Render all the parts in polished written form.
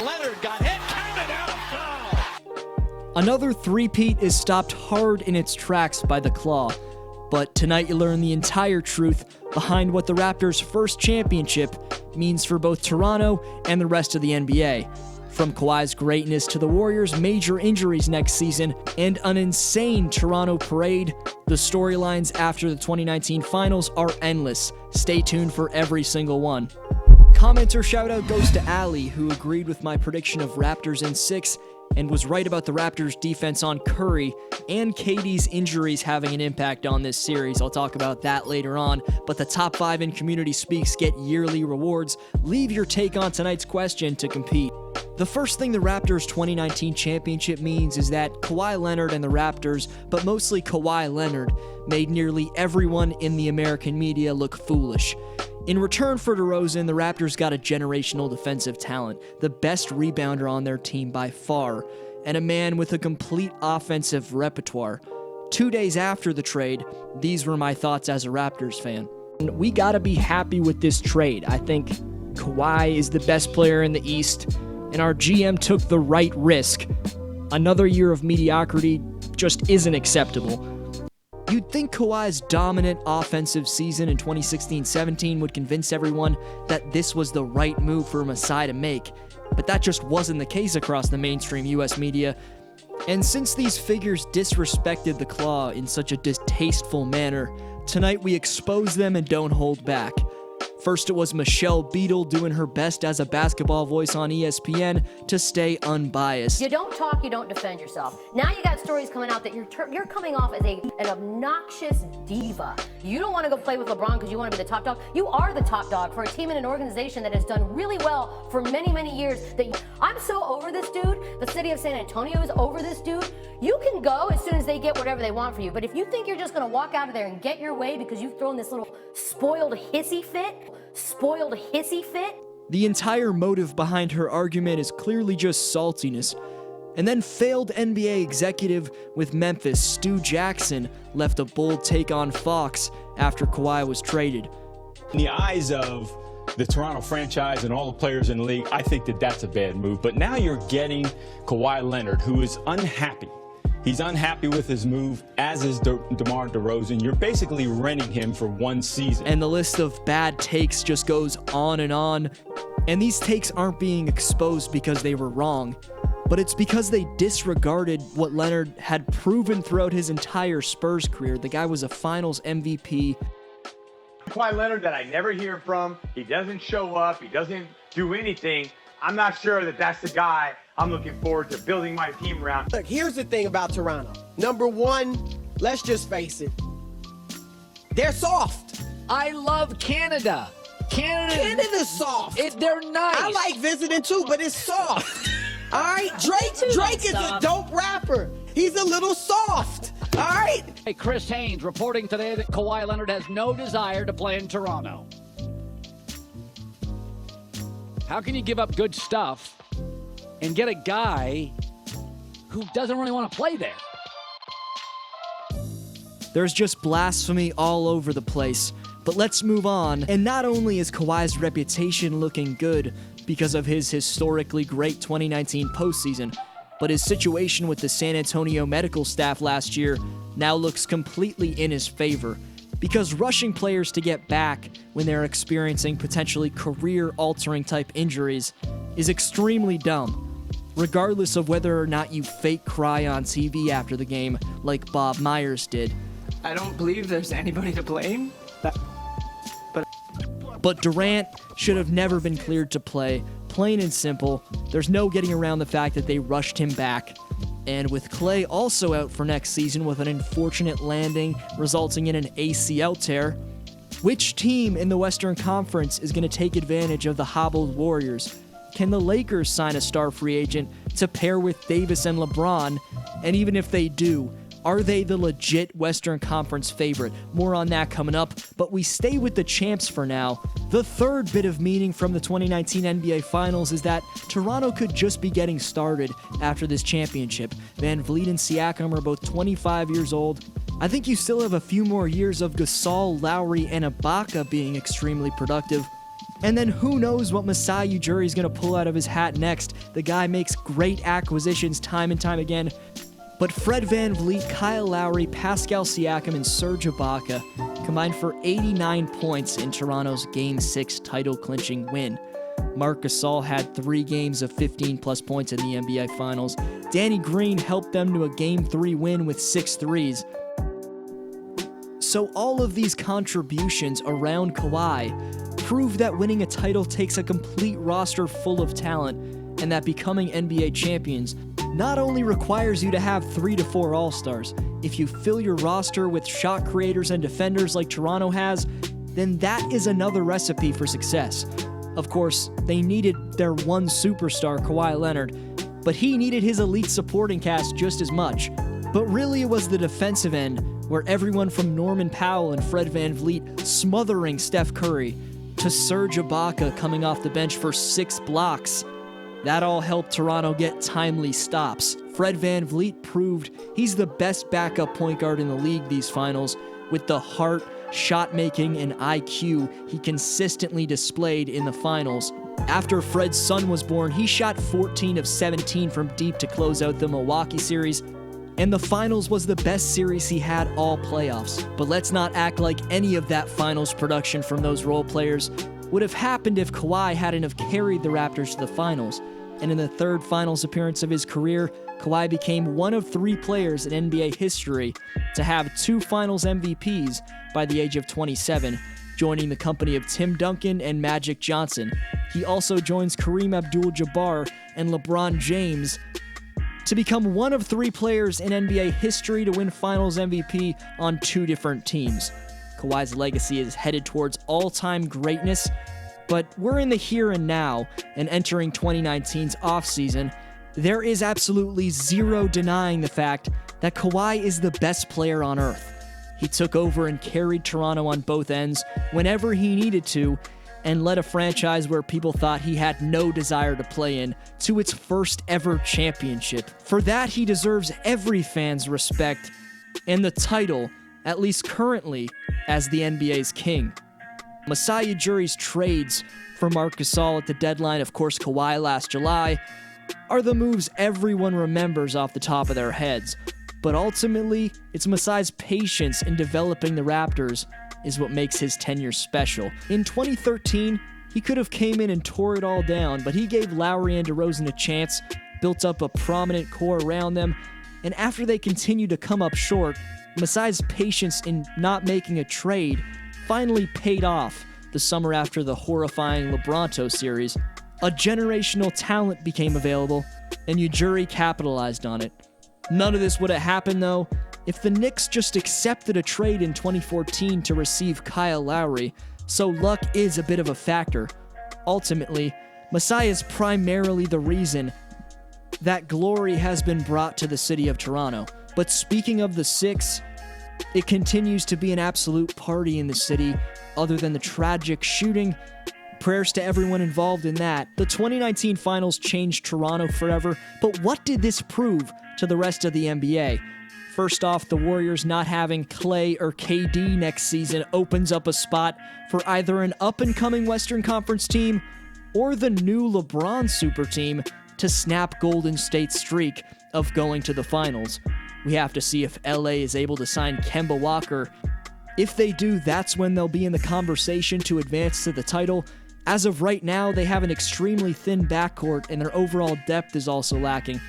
Leonard got hit, counted out, foul. Another three-peat is stopped hard in its tracks by the Claw. But tonight you learn the entire truth behind what the Raptors' first championship means for both Toronto and the rest of the NBA. From Kawhi's greatness to the Warriors' major injuries next season and an insane Toronto parade, the storylines after the 2019 finals are endless. Stay tuned for every single one. Commenter shoutout goes to Ali, who agreed with my prediction of Raptors in 6 and was right about the Raptors' defense on Curry and KD's injuries having an impact on this series. I'll talk about that later on, but the top 5 in Community Speaks get yearly rewards. Leave your take on tonight's question to compete. The first thing the Raptors' 2019 championship means is that Kawhi Leonard and the Raptors, but mostly Kawhi Leonard, made nearly everyone in the American media look foolish. In return for DeRozan, the Raptors got a generational defensive talent, the best rebounder on their team by far, and a man with a complete offensive repertoire. 2 days after the trade, these were my thoughts as a Raptors fan. We gotta be happy with this trade. I think Kawhi is the best player in the East, and our GM took the right risk. Another year of mediocrity just isn't acceptable. You'd think Kawhi's dominant offensive season in 2016-17 would convince everyone that this was the right move for Masai to make, but that just wasn't the case across the mainstream US media. And since these figures disrespected the Claw in such a distasteful manner, tonight we expose them and don't hold back. First, it was Michelle Beadle doing her best as a basketball voice on ESPN to stay unbiased. You don't talk, you don't defend yourself. Now you got stories coming out that you're coming off as an obnoxious diva. You don't want to go play with LeBron because you want to be the top dog. You are the top dog for a team and an organization that has done really well for many, many years. I'm so over this dude. The city of San Antonio is over this dude. You can go as soon as they get whatever they want for you. But if you think you're just going to walk out of there and get your way because you've thrown this little spoiled hissy fit, the entire motive behind her argument is clearly just saltiness. And then failed NBA executive with Memphis, Stu Jackson, left a bold take on Fox after Kawhi was traded. In the eyes of the Toronto franchise and all the players in the league, I think that that's a bad move. But now you're getting Kawhi Leonard, who is unhappy. He's unhappy with his move, as is DeMar DeRozan. You're basically renting him for one season. And the list of bad takes just goes on. And these takes aren't being exposed because they were wrong, but it's because they disregarded what Leonard had proven throughout his entire Spurs career. The guy was a finals MVP. Kawhi Leonard that I never hear from. He doesn't show up. He doesn't do anything. I'm not sure that that's the guy I'm looking forward to building my team around. Look, here's the thing about Toronto. Number one, let's just face it. They're soft. I love Canada. Canada's soft. They're nice. I like visiting too, but it's soft. All right? Drake is a dope rapper. He's a little soft. All right? Hey, Chris Haynes reporting today that Kawhi Leonard has no desire to play in Toronto. How can you give up good stuff and get a guy who doesn't really want to play there? There's just blasphemy all over the place. But let's move on. And not only is Kawhi's reputation looking good because of his historically great 2019 postseason, but his situation with the San Antonio medical staff last year now looks completely in his favor. Because rushing players to get back when they're experiencing potentially career-altering type injuries is extremely dumb, regardless of whether or not you fake cry on TV after the game like Bob Myers did. I don't believe there's anybody to blame. But Durant should have never been cleared to play, plain and simple. There's no getting around the fact that they rushed him back. And with Klay also out for next season with an unfortunate landing resulting in an ACL tear, which team in the Western Conference is going to take advantage of the hobbled Warriors? Can the Lakers sign a star free agent to pair with Davis and LeBron? And even if they do, are they the legit Western Conference favorite? More on that coming up, but we stay with the champs for now. The third bit of meaning from the 2019 NBA Finals is that Toronto could just be getting started after this championship. Van Vliet and Siakam are both 25 years old. I think you still have a few more years of Gasol, Lowry, and Ibaka being extremely productive. And then who knows what Masai Ujiri is going to pull out of his hat next. The guy makes great acquisitions time and time again. But Fred VanVleet, Kyle Lowry, Pascal Siakam, and Serge Ibaka combined for 89 points in Toronto's Game 6 title-clinching win. Marc Gasol had 3 games of 15-plus points in the NBA Finals. Danny Green helped them to a Game 3 win with 6 threes. So all of these contributions around Kawhi prove that winning a title takes a complete roster full of talent, and that becoming NBA champions not only requires you to have 3 to 4 All-Stars. If you fill your roster with shot creators and defenders like Toronto has, then that is another recipe for success. Of course, they needed their one superstar, Kawhi Leonard, but he needed his elite supporting cast just as much. But really, it was the defensive end, where everyone from Norman Powell and Fred VanVleet smothering Steph Curry to Serge Ibaka coming off the bench for 6 blocks. That all helped Toronto get timely stops. Fred VanVleet proved he's the best backup point guard in the league these finals, with the heart, shot-making, and IQ he consistently displayed in the finals. After Fred's son was born, he shot 14 of 17 from deep to close out the Milwaukee series, and the finals was the best series he had all playoffs. But let's not act like any of that finals production from those role players would have happened if Kawhi hadn't have carried the Raptors to the finals. And in the 3rd finals appearance of his career, Kawhi became one of 3 players in NBA history to have 2 finals MVPs by the age of 27, joining the company of Tim Duncan and Magic Johnson. He also joins Kareem Abdul-Jabbar and LeBron James to become one of 3 players in NBA history to win finals MVP on 2 different teams. Kawhi's legacy is headed towards all-time greatness, but we're in the here and now, and entering 2019's offseason, there is absolutely zero denying the fact that Kawhi is the best player on earth. He took over and carried Toronto on both ends whenever he needed to, and led a franchise where people thought he had no desire to play in to its first ever championship. For that, he deserves every fan's respect and the title, at least currently, as the NBA's king. Masai Ujiri's trades for Marc Gasol at the deadline, of course Kawhi last July, are the moves everyone remembers off the top of their heads. But ultimately, it's Masai's patience in developing the Raptors is what makes his tenure special. In 2013, he could have came in and tore it all down, but he gave Lowry and DeRozan a chance, built up a prominent core around them, and after they continued to come up short, Masai's patience in not making a trade finally paid off the summer after the horrifying LeBronto series. A generational talent became available, and Ujiri capitalized on it. None of this would have happened, though, if the Knicks just accepted a trade in 2014 to receive Kyle Lowry, so luck is a bit of a factor. Ultimately, Masai is primarily the reason that glory has been brought to the city of Toronto. But speaking of the Six, it continues to be an absolute party in the city, other than the tragic shooting. Prayers to everyone involved in that. The 2019 finals changed Toronto forever, but what did this prove to the rest of the NBA? First off, the Warriors not having Klay or KD next season opens up a spot for either an up-and-coming Western Conference team or the new LeBron super team to snap Golden State's streak of going to the finals. We have to see if LA is able to sign Kemba Walker. If they do, that's when they'll be in the conversation to advance to the title. As of right now, they have an extremely thin backcourt, and their overall depth is also lacking.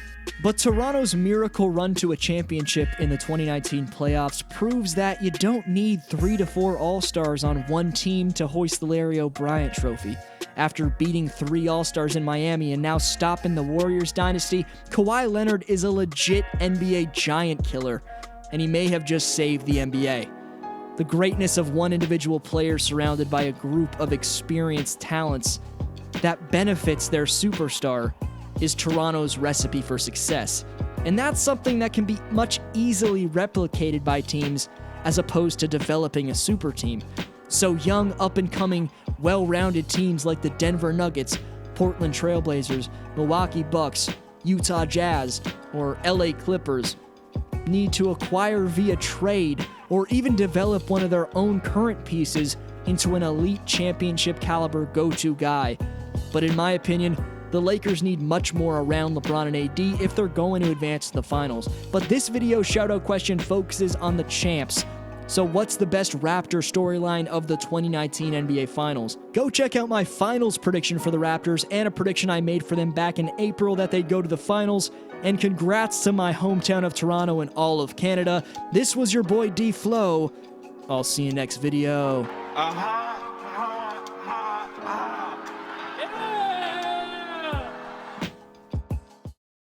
But Toronto's miracle run to a championship in the 2019 playoffs proves that you don't need 3 to 4 All-Stars on one team to hoist the Larry O'Brien trophy. After beating 3 All-Stars in Miami and now stopping the Warriors dynasty, Kawhi Leonard is a legit NBA giant killer, and he may have just saved the NBA. The greatness of one individual player surrounded by a group of experienced talents that benefits their superstar is Toronto's recipe for success. And that's something that can be much easily replicated by teams as opposed to developing a super team. So young, up-and-coming, well-rounded teams like the Denver Nuggets, Portland Trailblazers, Milwaukee Bucks, Utah Jazz, or LA Clippers need to acquire via trade or even develop one of their own current pieces into an elite championship caliber go-to guy. But in my opinion, the Lakers need much more around LeBron and AD if they're going to advance to the finals. But this video shoutout question focuses on the champs. So what's the best Raptor storyline of the 2019 NBA Finals? Go check out my finals prediction for the Raptors and a prediction I made for them back in April that they'd go to the finals. And congrats to my hometown of Toronto and all of Canada. This was your boy Dflow. I'll see you next video.